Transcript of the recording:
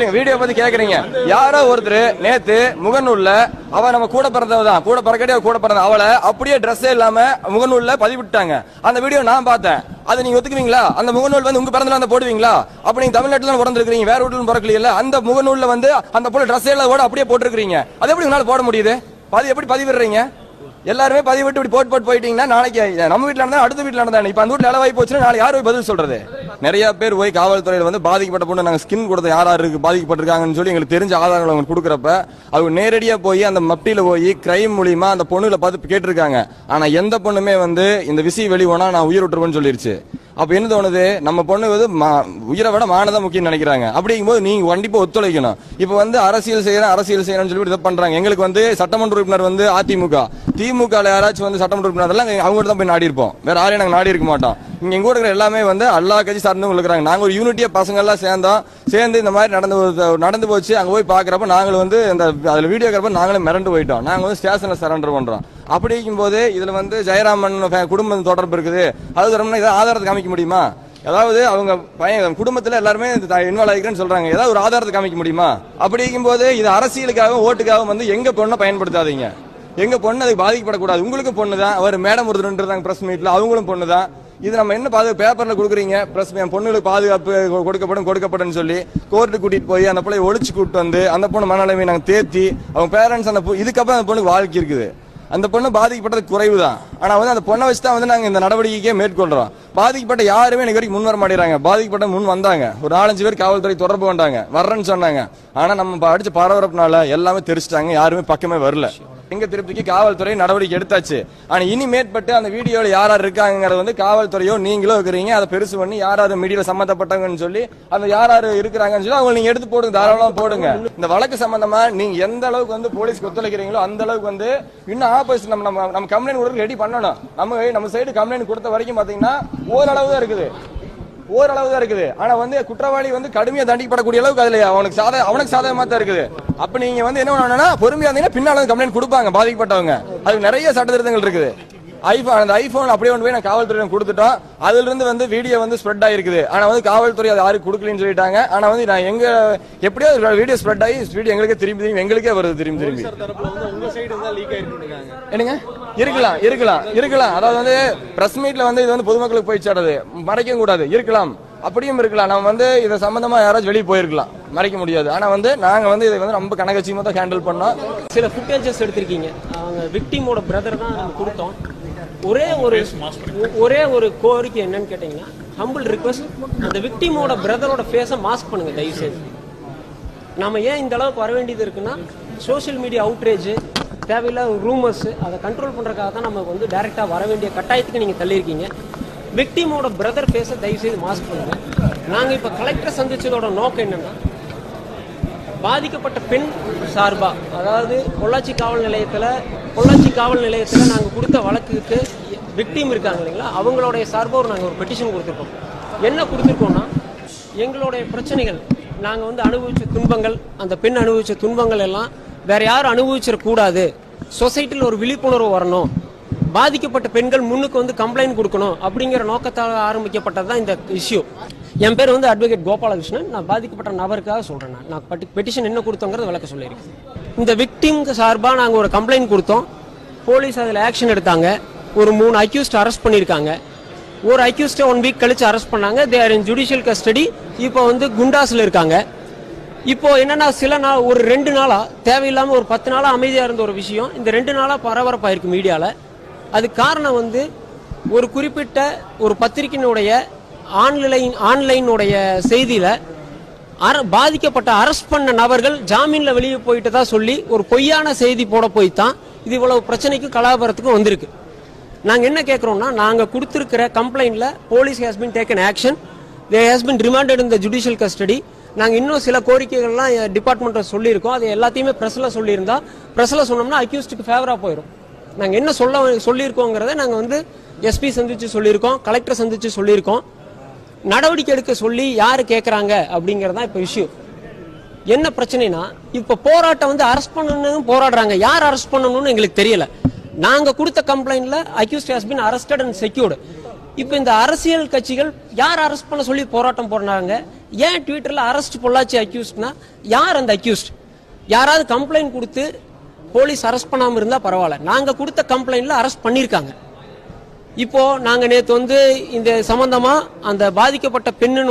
Video பத்தி கேக்குறீங்க. யாரோ ஒருத்தர் நேத்து முகநூல்ல அவ நம்ம கூட பிறந்தவதான், கூட பிறக்கடியா கூட பிறந்த அவளை அப்படியே ட்ரெஸ்ஸே இல்லாம முகநூல்ல பதிவிட்டாங்க. அந்த வீடியோ நான் பார்த்தேன். அது நீங்க ஒத்துக்குவீங்களா? அந்த முகநூல் வந்து உங்க பிறந்தல அந்த போடுவீங்களா? அப்ப நீங்க தமிழ்நாட்டுல பிறந்திருக்கீங்க, வேற வீட்டுல பிறக்கல. அந்த முகநூல்ல வந்து அந்த போல ட்ரெஸ்ஸே இல்லாத அப்படியே போட்டுருக்கீங்க. அது எப்படி உங்களால போட முடியுது? எப்படி பதிவிடுறீங்க? எல்லாருமே பதிவிட்டு இப்படி போட்டு போயிட்டீங்கன்னா நாளைக்கு நம்ம வீட்டுல இருந்தா அடுத்த வீட்டுல இருந்தா இப்ப அந்த வீட்டுல இளவாய் போச்சுன்னா நாளைக்கு யாரும் போய் பதில் சொல்றது? நிறைய பேர் போய் காவல்துறையில வந்து பாதிக்கப்பட்ட பொண்ணு நாங்க ஸ்கின் கொடுத்த யார் யாருக்கு பாதிக்கப்பட்டிருக்காங்கன்னு சொல்லி எங்களுக்கு தெரிஞ்ச ஆதாரங்கள் அவங்க கொடுக்குறப்ப அவங்க நேரடியா போய் அந்த மப்டியில போய் கிரைம் மூலியமா அந்த பொண்ணுல பார்த்து கேட்டிருக்காங்க. ஆனா எந்த பொண்ணுமே வந்து இந்த விஷயம் வெளிவோனா நான் உயிர் விட்டுருவேன்னு சொல்லிருச்சு. அப்ப என்ன தோணுது, நம்ம பொண்ணு வந்து உயிரை விட மானதான் முக்கியம் நினைக்கிறாங்க. அப்படிங்கும்போது நீங்க கண்டிப்பா ஒத்துழைக்கணும். இப்ப வந்து அரசியல் செய்யணும்னு சொல்லி இதை பண்றாங்க. எங்களுக்கு வந்து சட்டமன்ற உறுப்பினர் வந்து அதிமுக, திமுக யாராச்சும் வந்து சட்டமன்ற உறுப்பினர் அதெல்லாம் அவங்க தான் போய் நாடி இருப்போம். வேற யாரையும் நாங்க நாடி இருக்க மாட்டோம். இங்க எங்க கூட இருக்கிற எல்லாமே வந்து எல்லா கட்சி சார்ந்தவங்க இருக்கிறாங்க. நாங்க ஒரு யூனிட்டியா பசங்க எல்லாம் சேர்ந்து இந்த மாதிரி நடந்து போச்சு. அங்க போய் பாக்குறப்ப நாங்களும் வந்து அதுல வீடியோ இருக்கிறப்ப நாங்களும் மிரண்டு போயிட்டோம். நாங்க வந்து ஸ்டேஷன்ல சரண்டர் பண்றோம். அப்படிங்கும் போது இதுல வந்து ஜெயராமன் குடும்பம் தொடர்பு இருக்குது. அது இதை ஆதாரத்தை காமிக்க முடியுமா? அதாவது அவங்க பையன் குடும்பத்துல எல்லாருமே இன்வால்வ் ஆகிக்கிறேன்னு சொல்றாங்க. ஏதாவது ஒரு ஆதாரத்தை காமிக்க முடியுமா? அப்படிங்கும் போது இது அரசியலுக்காக ஓட்டுக்காக வந்து எங்க பொண்ணை பயன்படுத்தாதீங்க. எங்க பொண்ணு அதுக்கு பாதிக்கப்படக்கூடாது. உங்களுக்கு பொண்ணுதான். அவர் மேடம் ஒருத்தர் பிரஸ் மீட்ல அவங்களும் பொண்ணுதான். இது நம்ம என்ன பேப்பர்ல கொடுக்குறீங்க, பிரஸ் பொண்ணுகளுக்கு பாதுகாப்பு கொடுக்கப்படும் சொல்லி கோர்ட்டு கூட்டிட்டு போய் அந்த பிள்ளைய ஒழிச்சு கூட்டு வந்து அந்த பொண்ணு மனநிலைமை நாங்க தேத்தி அவங்க பேரண்ட்ஸ் இதுக்கப்புறம் அந்த பொண்ணுக்கு வாழ்க்கை இருக்குது. அந்த பொண்ணு பாதிக்கப்பட்டது குறைவுதான். ஆனா வந்து அந்த பொண்ணை வச்சுதான் வந்து நாங்க இந்த நடவடிக்கையே மேற்கொள்றோம். பாதிக்கப்பட்ட யாருமே எனக்கு வரைக்கும் முன் வர மாட்டேறாங்க. பாதிக்கப்பட்ட முன் வந்தாங்க, ஒரு 4-5 பேர் காவல்துறை தொடர்பு கொண்டாங்க, வர்றேன்னு சொன்னாங்க. ஆனா நம்ம அடிச்ச பரபரப்புனால எல்லாமே தெரிச்சிட்டாங்க, யாருமே பக்கமே வரல. எங்க திருப்திக்கு காவல்துறை நடவடிக்கை எடுத்தாச்சு. ஆனா இனிமேற்பட்டு அந்த வீடியோல யார் யார் இருக்காங்கிறது வந்து காவல்துறையோ நீங்களோ இருக்கிறீங்க, அதை பெருசு பண்ணி யார் யார் மீடியால சம்பந்தப்பட்டவங்கன்னு சொல்லி அந்த யார் யார் இருக்கிறாங்கன்னு சொல்லி அவங்க நீங்க எடுத்து போடுங்க, தாராளமா போடுங்க. இந்த வழக்கு சம்பந்தமா நீங்க எந்த அளவுக்கு வந்து போலீஸ்க்கு ஒத்துழைக்கிறீங்களோ அந்த அளவுக்கு வந்து இன்னும் ஆப்போசிட் நம்ம கம்ப்ளைண்ட் கொடுக்க ரெடி பண்ணணும். நம்ம சைடு கம்ப்ளைண்ட் கொடுத்த வரைக்கும் பாத்தீங்கன்னா ஓரளவு தான் இருக்குது. ஆனா வந்து குற்றவாளி வந்து கடுமையா தண்டிக்கப்படக்கூடிய அளவுக்கு அதுல அவனுக்கு சாதகமா தான் இருக்குது. அப்ப நீங்க வந்து என்ன பண்ணணும்னா பொறுமையா இருந்தீங்கன்னா பின்னால கம்ப்ளைண்ட் கொடுப்பாங்க பாதிக்கப்பட்டவங்க. அதுக்கு நிறைய சட்ட திருத்தங்கள் இருக்குது. அந்த ஐபோன் அப்படியே கொண்டு போய் நான் காவல்துறையிடம் கொடுத்துட்டோம். அதுல இருந்து வந்து வீடியோ வந்து ஸ்ப்ரெட் ஆயிருக்குது. ஆனா வந்து காவல்துறை அதை யாருக்கு கொடுக்கலன்னு சொல்லிட்டாங்க. ஆனா வந்து நான் எங்க எப்படியோ வீடியோ ஸ்ப்ரெட் ஆகி வீடியோ எங்களுக்கே வருது திரும்பி என்னங்க இருக்கலாம். அதாவது வந்து பிரஸ் மீட்ல வந்து இது வந்து பொதுமக்களுக்கு போய் சேராது, மறைக்க கூடாது. இருக்கலாம், அப்படியும் இருக்கலாம். நம்ம வந்து இதை சம்பந்தமா யாராச்சும் வெளியே போயிருக்கலாம், மறைக்க முடியாது. ஆனா வந்து நாங்க வந்து இதை வந்து ரொம்ப கனகச்சியமா தான் ஹேண்டில் பண்ணோம். சில ஃபுட்டேஜஸ் எடுத்திருக்கீங்க. அவங்க விக்டிமோட பிரதர் தான் கொடுத்தோம். ஒரே ஒரு கோரிக்கை என்னன்னு கேட்டீங்கன்னா, ஹம்பிள் ரிக்வெஸ்ட், அந்த விக்டிமோட பிரதரோட ஃபேஸை மாஸ்க் பண்ணுங்க தயவு செய்து. நம்ம ஏன் இந்த அளவுக்கு வர வேண்டியது இருக்குன்னா, சோசியல் மீடியா அவுட்ரேஜ், தேவையில்லாத ரூமர்ஸ், அதை கண்ட்ரோல் பண்றதுக்காக தான் நம்ம வந்து டைரக்டா வர வேண்டிய கட்டாயத்துக்கு நீங்க தள்ளியிருக்கீங்க. விக்டிமோட பிரதர் ஃபேஸை தயவு செய்து மாஸ்க் பண்ணுங்க. நாங்க இப்ப கலெக்டர் சந்திச்சதோட நோக்கம் என்னன்னா, பாதிக்கப்பட்ட பெண் சார்பா, அதாவது பொள்ளாச்சி காவல் நிலையத்துல நாங்க கொடுத்த வழக்குக்கு விக்டிம் இருக்காங்க இல்லைங்களா, அவங்களுடைய சார்பா நாங்க ஒரு பெட்டிஷன் கொடுத்துருக்கோம். என்ன கொடுத்துருக்கோம்னா, எங்களுடைய பிரச்சனைகள், நாங்க வந்து அனுபவிச்ச துன்பங்கள், அந்த பெண் அனுபவிச்ச துன்பங்கள் எல்லாம் வேற யாரும் அனுபவிச்சிடக்கூடாது, சொசைட்டியில் ஒரு விழிப்புணர்வு வரணும், பாதிக்கப்பட்ட பெண்கள் முன்னுக்கு வந்து கம்ப்ளைண்ட் கொடுக்கணும் அப்படிங்கிற நோக்கத்தால் ஆரம்பிக்கப்பட்டதுதான் இந்த இஷ்யூ. என் பேர் வந்து அட்வொகேட் கோபாலகிருஷ்ணன். நான் பாதிக்கப்பட்ட நபருக்காக சொல்றேன். நான் பெட்டிஷன் என்ன கொடுத்தோங்கிறது விளக்க சொல்லியிருக்கேன். இந்த விக்டிம் சார்பா நாங்கள் ஒரு கம்ப்ளைண்ட் கொடுத்தோம். போலீஸ் அதில் ஆக்ஷன் எடுத்தாங்க. ஒரு 3 அக்யூஸ்ட் அரெஸ்ட் பண்ணியிருக்காங்க. ஒரு அக்யூஸ்ட 1 வீக் கழிச்சு அரெஸ்ட் பண்ணாங்க. They are in judicial custody. இப்போ வந்து குண்டாஸ்ல இருக்காங்க. இப்போ என்னன்னா, சில நாள் ஒரு 2 நாளா தேவையில்லாம ஒரு 10 நாளா அமைதியா இருந்த ஒரு விஷயம் இந்த 2 நாளா பரபரப்பாயிருக்கு மீடியால. அது காரணம் வந்து ஒரு குறிப்பிட்ட ஒரு பத்திரிகையினுடைய ஆன்லைனுடைய செய்தியில பாதிக்கப்பட்ட அரெஸ்ட் பண்ண நபர்கள் ஜாமீன்ல வெளியே போயிட்டு தான் சொல்லி ஒரு பொய்யான செய்தி போட போய் தான் இது இவ்வளவு பிரச்சனைக்கும் கலாபாரத்துக்கும் வந்திருக்கு. நாங்க என்ன கேட்கிறோம்னா, நாங்க கொடுத்திருக்கிற கம்ப்ளைண்ட்ல police has been taken action, they has been remanded in the judicial custody. நாங்க இன்னும் சில கோரிக்கைகள்லாம் டிபார்ட்மெண்ட்ல சொல்லியிருக்கோம். அது எல்லாத்தையுமே பிரஸ்ல சொல்லியிருந்தா, பிரஸ்ல சொன்னோம்னா அக்யூஸ்டுக்கு ஃபேவரா போயிடும். நாங்க என்ன சொல்லியிருக்கோங்கிறத நாங்க வந்து எஸ்பி சந்திச்சு சொல்லியிருக்கோம், கலெக்டர் சந்திச்சு சொல்லியிருக்கோம். நடவடிக்கை எடுக்க சொல்லி யாரு கேட்கறாங்க அப்படிங்கறதா இப்ப விஷயம். என்ன பிரச்சனைனா, இப்ப போராட்டம் வந்து அரெஸ்ட் பண்ணணும் போராடுறாங்க. யார் அரெஸ்ட் பண்ணணும்னு எங்களுக்கு தெரியல. நாங்க கொடுத்த கம்ப்ளைண்ட்ல accused has been arrested and secured. இப்ப இந்த அரசியல் கட்சிகள் யார் அரெஸ்ட் பண்ண சொல்லி போராட்டம் போடுறாங்க? ஏன் ட்விட்டர்ல அரெஸ்ட் பொள்ளாச்சி அக்யூஸ்ட்னா யார் அந்த அக்யூஸ்ட்? யாராவது கம்ப்ளைண்ட் கொடுத்து போலீஸ் அரெஸ்ட் பண்ணாம இருந்தா பரவாயில்ல. நாங்க கொடுத்த கம்ப்ளைண்ட்ல அரெஸ்ட் பண்ணிருக்காங்க. இப்போ நாங்க நேத்து இந்த சம்பந்தமா அந்த பாதிக்கப்பட்ட பெண்ணு